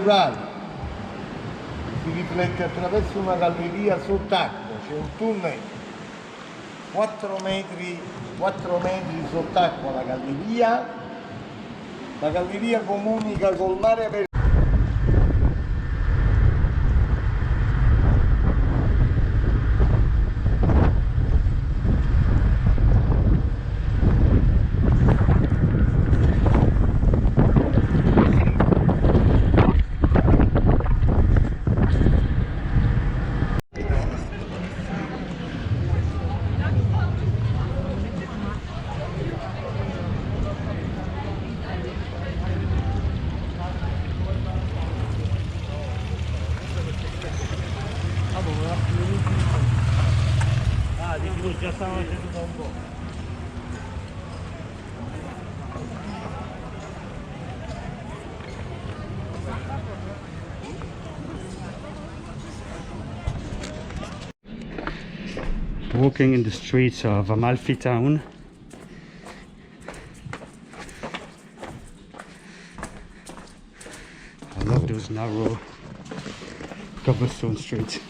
naturali, si riflette attraverso una galleria sott'acqua, c'è un tunnel 4 metri sott'acqua la galleria comunica col mare aperto. Già stavano facendo da un po'. Walking in the streets of Amalfi town. I love those narrow cobblestone streets.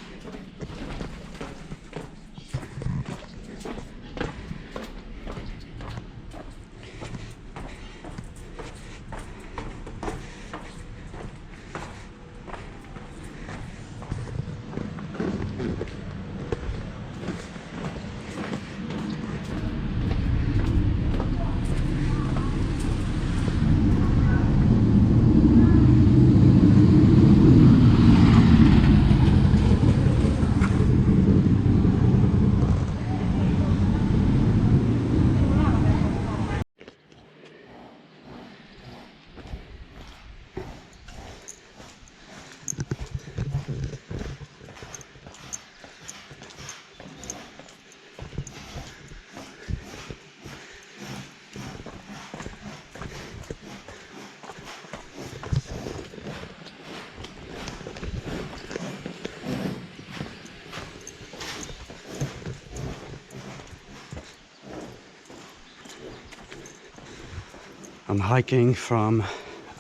I'm hiking from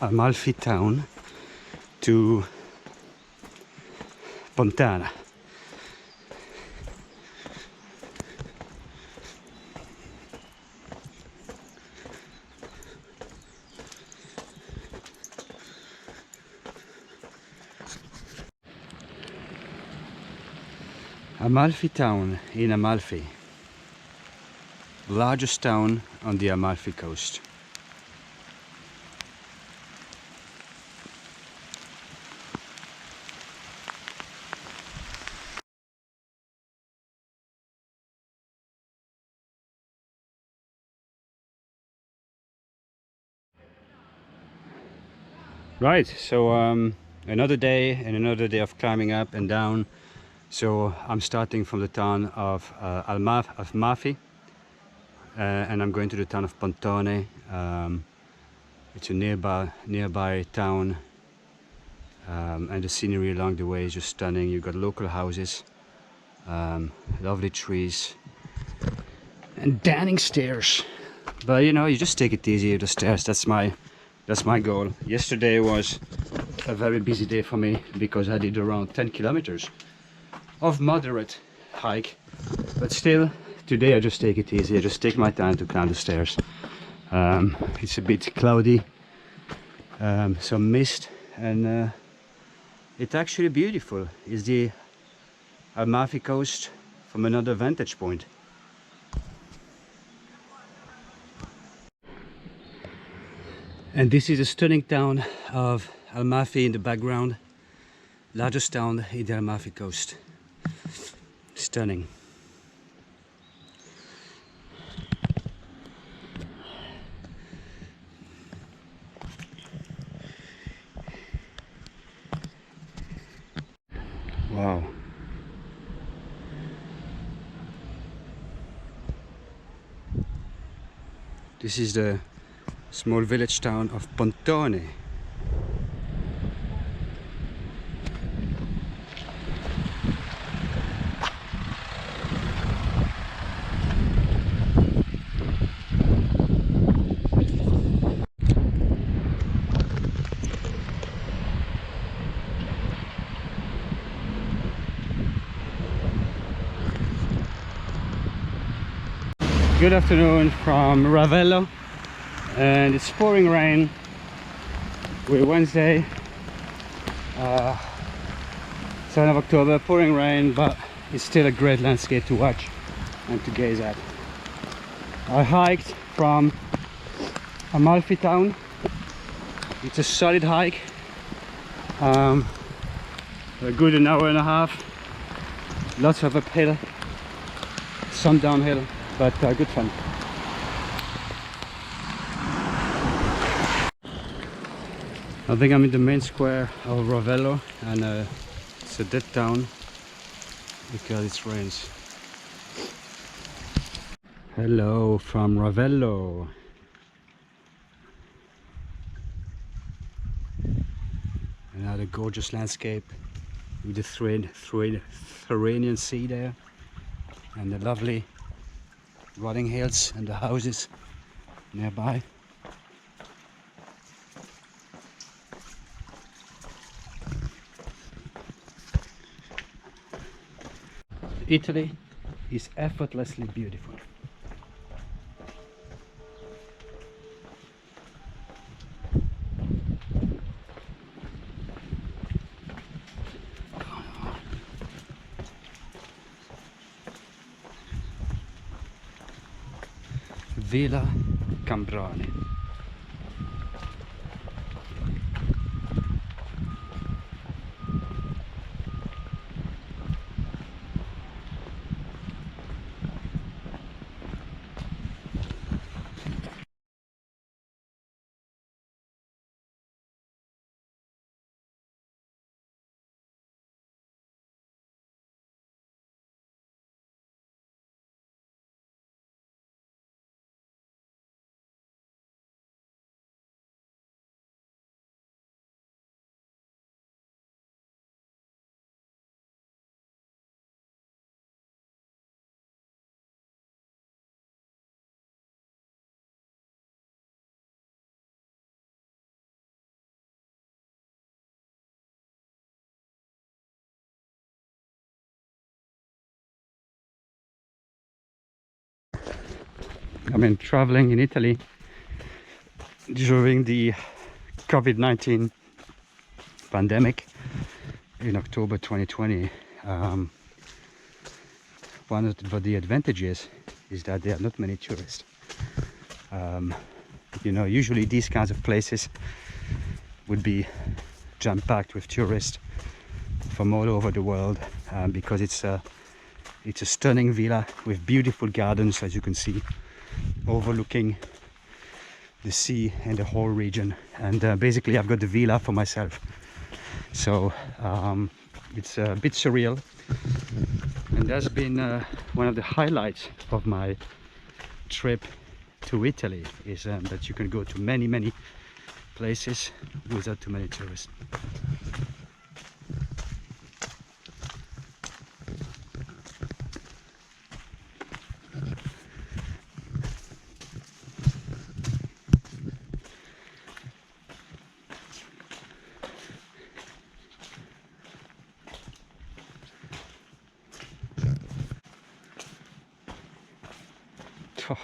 Amalfi town to Pontone. Amalfi town in Amalfi, largest town on the Amalfi coast. Right, so another day and another day of climbing up and down. So I'm starting from the town of Amalfi, and I'm going to the town of Pontone. It's a nearby town, and the scenery along the way is just stunning. You've got local houses, lovely trees, and damning stairs. But you know, you just take it easy with the stairs. That's my goal. Yesterday was a very busy day for me because I did around 10 kilometers of moderate hike, but still today I just take it easy. I just take my time to climb the stairs. It's a bit cloudy, some mist, and it's actually beautiful. It's the Amalfi coast from another vantage point. And this is a stunning town of Amalfi in the background, largest town in the Amalfi coast. Stunning. Wow. This is the small village town of Pontone. Good afternoon from Ravello, and it's pouring rain. We're Wednesday, 7th of October, pouring rain, but it's still a great landscape to watch and to gaze at. I hiked from Amalfi town. It's a solid hike, a good an hour and a half, lots of uphill, some downhill, but good fun. I think I'm in the main square of Ravello, and it's a dead town because it rains. Hello from Ravello. Another gorgeous landscape with the Thyrrenean sea there, and the lovely rolling hills and the houses nearby. Italy is effortlessly beautiful. Villa Combrone. I mean, traveling in Italy during the COVID-19 pandemic in October 2020, one of the advantages is that there are not many tourists. You know, usually these kinds of places would be jam-packed with tourists from all over the world, because it's a stunning villa with beautiful gardens, as you can see, overlooking the sea and the whole region. And basically I've got the villa for myself, so it's a bit surreal, and that's been one of the highlights of my trip to Italy, is that you can go to many places without too many tourists. Oh.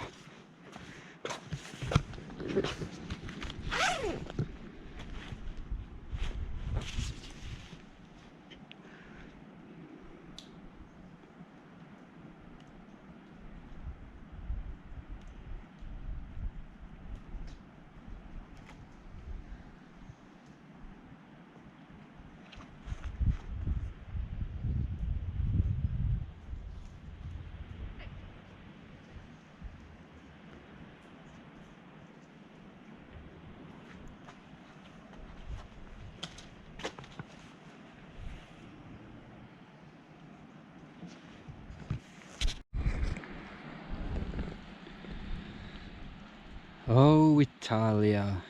Oh, Italia,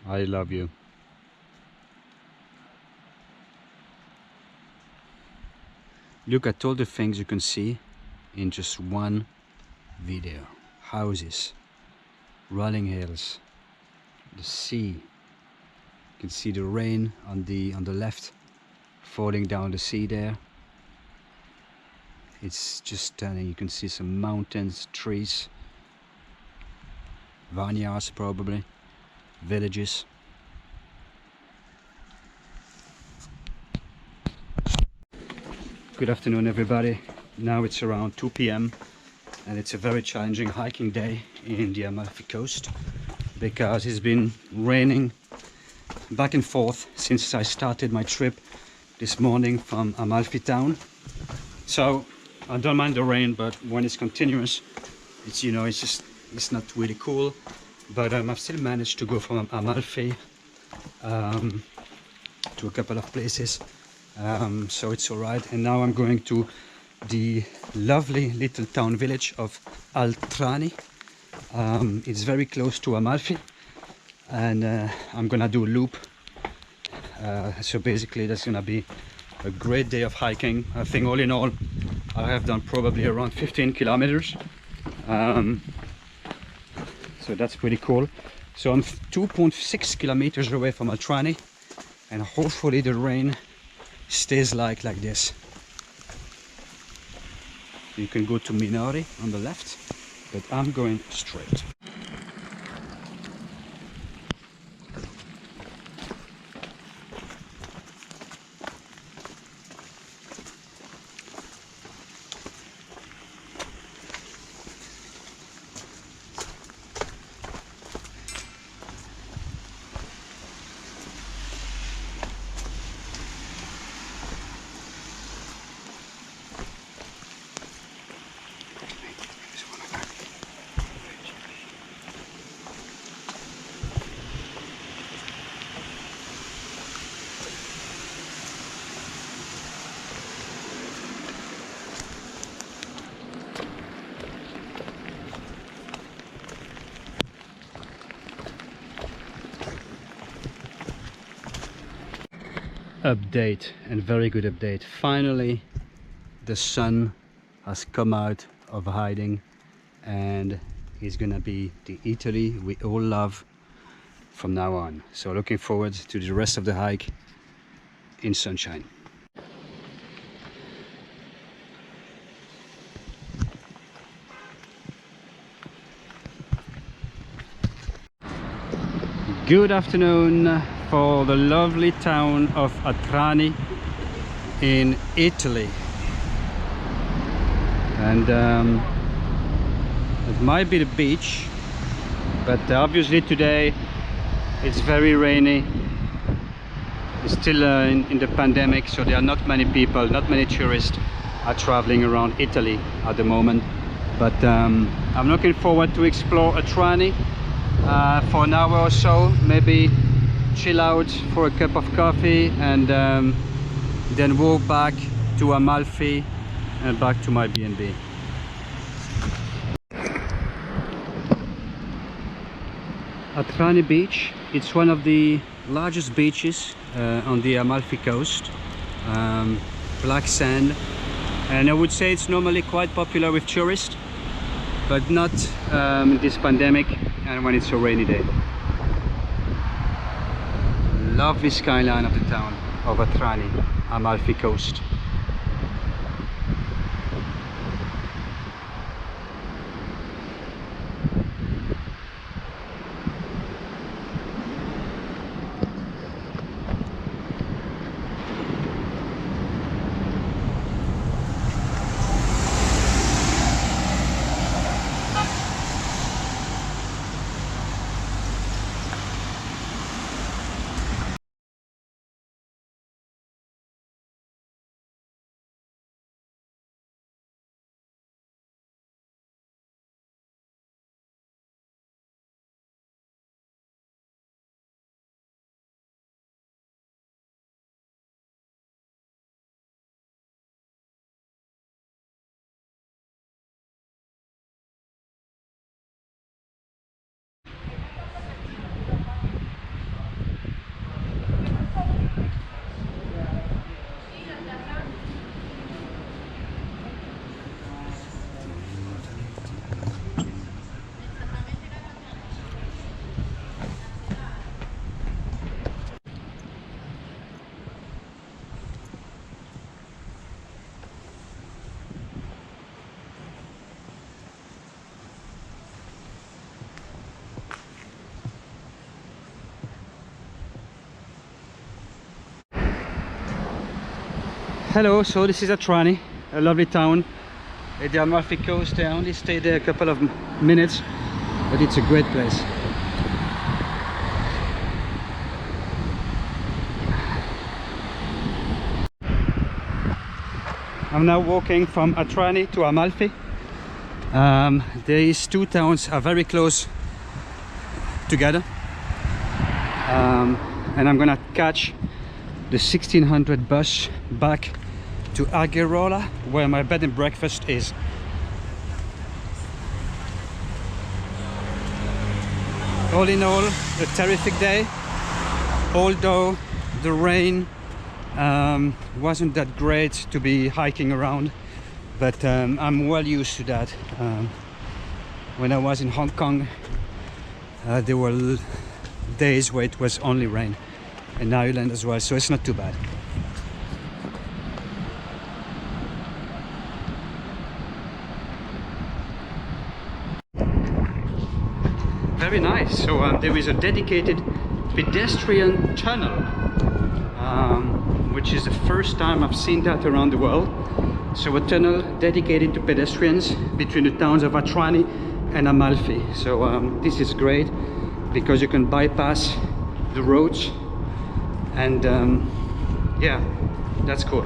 I love you. Look at all the things you can see in just one video. Houses, rolling hills, the sea. You can see the rain on the left falling down the sea there. It's just stunning. You can see some mountains, trees, vineyards probably, villages. Good afternoon everybody. Now it's around 2 p.m. and it's a very challenging hiking day in the Amalfi coast because it's been raining back and forth since I started my trip this morning from Amalfi town. So I don't mind the rain, but when it's continuous, it's, you know, it's not really cool. But I've still managed to go from Amalfi to a couple of places, so it's all right. And now I'm going to the lovely little town village of Altrani. It's very close to Amalfi, and I'm gonna do a loop. So basically that's gonna be a great day of hiking. I think all in all I have done probably around 15 kilometers, so that's pretty cool. So I'm 2.6 kilometers away from Altrani, and hopefully the rain stays like this. You can go to Minari on the left, but I'm going straight. Update, and very good update. Finally the sun has come out of hiding and is gonna be the Italy we all love from now on. So looking forward to the rest of the hike in sunshine. Good afternoon for the lovely town of Altrani in Italy. And it might be the beach, but obviously today it's very rainy. It's still in the pandemic, so there are not many people, not many tourists are traveling around Italy at the moment. But I'm looking forward to explore Altrani for an hour or so, maybe chill out for a cup of coffee, and then walk back to Amalfi and back to my B&B. Altrani beach, it's one of the largest beaches on the Amalfi coast. Black sand, and I would say it's normally quite popular with tourists, but not in this pandemic and when it's a rainy day. Lovely skyline of the town of Altrani, Amalfi coast. Hello, so this is Altrani, a lovely town at the Amalfi coast. I only stayed there a couple of minutes, but it's a great place. I'm now walking from Altrani to Amalfi. These two towns are very close together, and I'm gonna catch the 1600 bus back to Agerola, where my bed and breakfast is. All in all, a terrific day, although the rain wasn't that great to be hiking around, but I'm well used to that. When I was in Hong Kong, there were days where it was only rain, in Ireland as well, so it's not too bad. Very nice. So there is a dedicated pedestrian tunnel, which is the first time I've seen that around the world. So a tunnel dedicated to pedestrians between the towns of Altrani and Amalfi. So this is great because you can bypass the roads, and yeah, that's cool.